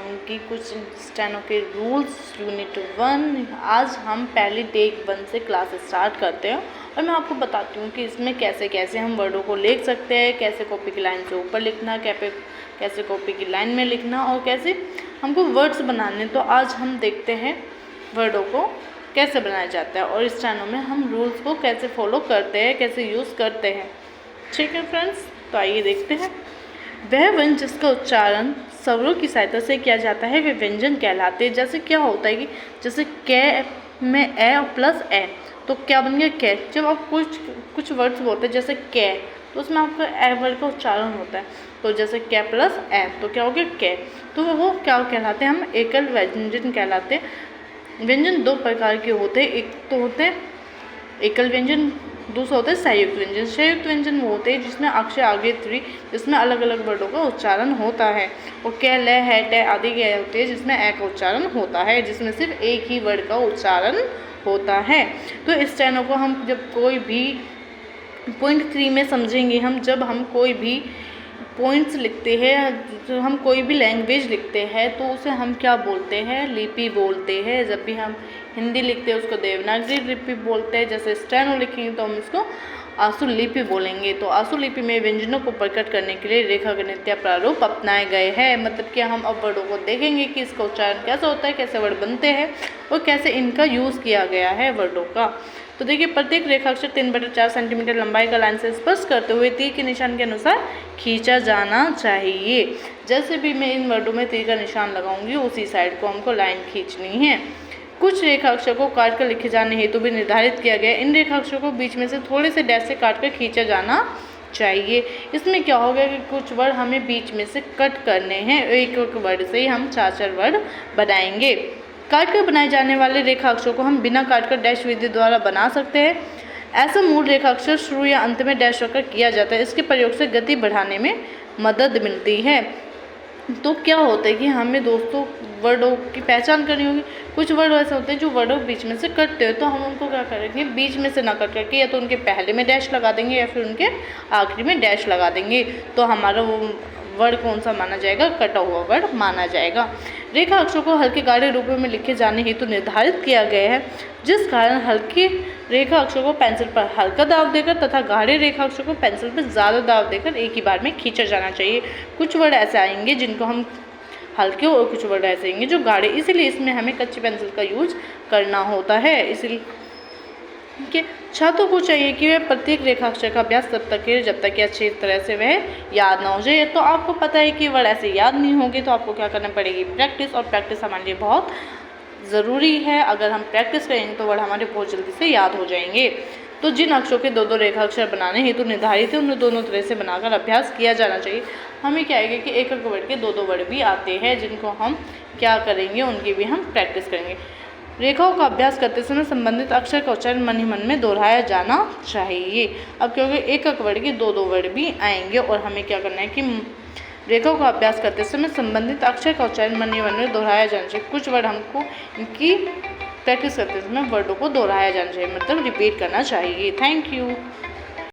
कि कुछ स्टेनो के रूल्स यूनिट 1। आज हम पहले डे 1 से क्लास स्टार्ट करते हैं और मैं आपको बताती हूँ कि इसमें कैसे कैसे हम वर्डों को लिख सकते हैं, कैसे कॉपी की लाइन से ऊपर लिखना, कैसे कॉपी की लाइन में लिखना और कैसे हमको वर्ड्स बनाने। तो आज हम देखते हैं वर्डों को कैसे बनाया जाता है और स्टेनो में हम रूल्स को कैसे फॉलो करते हैं, कैसे यूज़ करते हैं। ठीक है फ्रेंड्स, तो आइए देखते हैं। वह व्यंजन जिसका उच्चारण स्वरों की सहायता से किया जाता है वे व्यंजन कहलाते हैं। जैसे क्या होता है कि जैसे कै में ए और प्लस ए, तो क्या बन गया कै। जब आप कुछ वर्ड्स बोलते हैं जैसे कै, तो उसमें आपका ए वर्ड का उच्चारण होता है। तो जैसे कै प्लस ए, तो क्या हो गया कै। तो वो क्या कहलाते हैं, हम एकल व्यंजन कहलाते हैं। व्यंजन दो प्रकार के होते हैं, एक तो होते हैं एकल व्यंजन, दूसरा होता है संयुक्त व्यंजन। संयुक्त व्यंजन वो होते हैं जिसमें अक्षर आगे त्रि, जिसमें अलग अलग वर्डों का उच्चारण होता है। और कै ल है टे आदि क्या होती है जिसमें ए का उच्चारण होता है, जिसमें सिर्फ एक ही वर्ड का उच्चारण होता है। तो इस स्टेनो को हम जब कोई भी पॉइंट 3 में समझेंगे, हम जब हम कोई भी पॉइंट्स लिखते हैं, तो हम कोई भी लैंग्वेज लिखते हैं तो उसे हम क्या बोलते हैं, लिपि बोलते हैं। जब भी हम हिंदी लिखते हैं उसको देवनागरी लिपि बोलते हैं। जैसे स्टेनो लिखेंगे तो हम इसको आसु लिपि बोलेंगे। तो आसु लिपि में व्यंजनों को प्रकट करने के लिए रेखा गणितीय प्रारूप अपनाए गए हैं। मतलब कि हम अब वर्डों को देखेंगे कि इसका उच्चारण कैसे होता है, कैसे वर्ड बनते हैं और कैसे इनका यूज़ किया गया है वर्डों का। तो देखिए, प्रत्येक रेखाक्षर 3/4 सेंटीमीटर लंबाई का लाइन से स्पर्श करते हुए तीर के निशान के अनुसार खींचा जाना चाहिए। जैसे भी मैं इन वर्डों में तीर का निशान लगाऊंगी उसी साइड को हमको लाइन खींचनी है। कुछ रेखाक्षर को काट कर लिखे जाने हेतु भी निर्धारित किया गया। इन रेखाक्षरों को बीच में से थोड़े से डैश से काट कर खींचा जाना चाहिए। इसमें क्या होगा कि कुछ वर्ड हमें बीच में से कट करने हैं, एक एक वर्ड से ही हम 4 वर्ड बनाएंगे। काट कर बनाए जाने वाले रेखाक्षरों को हम बिना काट कर डैश विधि द्वारा बना सकते हैं। ऐसा मूल रेखाक्षर शुरू या अंत में डैश होकर किया जाता है। इसके प्रयोग से गति बढ़ाने में मदद मिलती है। तो क्या होता है कि हमें दोस्तों वर्डों की पहचान करनी होगी। कुछ वर्ड ऐसे होते हैं जो वर्डों बीच में से कटते हैं, तो हम उनको क्या करेंगे, बीच में से ना कट करके या तो उनके पहले में डैश लगा देंगे या फिर उनके आखिरी में डैश लगा देंगे। तो हमारा वो वर्ड कौन सा माना जाएगा, कटा हुआ वर्ड माना जाएगा। रेखा अक्षरों को हल्के गाढ़े रूपों में लिखे जाने हेतु निर्धारित किया गया है, जिस कारण हल्के रेखा अक्षरों को पेंसिल पर हल्का दाब देकर तथा गाढ़े रेखा अक्षरों को पेंसिल पर ज़्यादा दाब देकर एक ही बार में खींचा जाना चाहिए। कुछ वर्ड ऐसे आएंगे जिनको हम हल्के और कुछ वर्ड ऐसे आएंगे जो गाढ़े, इसीलिए इसमें हमें कच्ची पेंसिल का यूज करना होता है। इसलिए कि छात्रों को चाहिए कि वह प्रत्येक रेखाक्षर का अभ्यास तब तक करें जब तक कि अच्छी तरह से वह याद ना हो जाए। तो आपको पता है कि वर्ड ऐसे याद नहीं होंगे, तो आपको क्या करना पड़ेगी, प्रैक्टिस। और प्रैक्टिस हमारे लिए बहुत ज़रूरी है। अगर हम प्रैक्टिस करेंगे तो वर्ड हमारे बहुत जल्दी से याद हो जाएंगे। तो जिन अक्षरों के 2-2 रेखाक्षर बनाने हेतु निर्धारित है उन्हें दोनों तरह से बनाकर अभ्यास किया जाना चाहिए। हमें क्या है कि एक एक वर्ड के 2-2 वर्ड भी आते हैं जिनको हम क्या करेंगे, उनकी भी हम प्रैक्टिस करेंगे। रेखाओं का अभ्यास करते समय संबंधित अक्षर का उच्चारण मन ही मन में दोहराया जाना चाहिए। अब क्योंकि एक एक वर्ड के 2-2 वर्ड भी आएंगे और हमें क्या करना है कि रेखाओं का अभ्यास करते समय संबंधित अक्षर का उच्चारण मन ही मन में दोहराया जाना चाहिए। कुछ वर्ड हमको इनकी प्रैक्टिस करते समय वर्डों को दोहराया जाना चाहिए, मतलब रिपीट करना चाहिए। Thank you.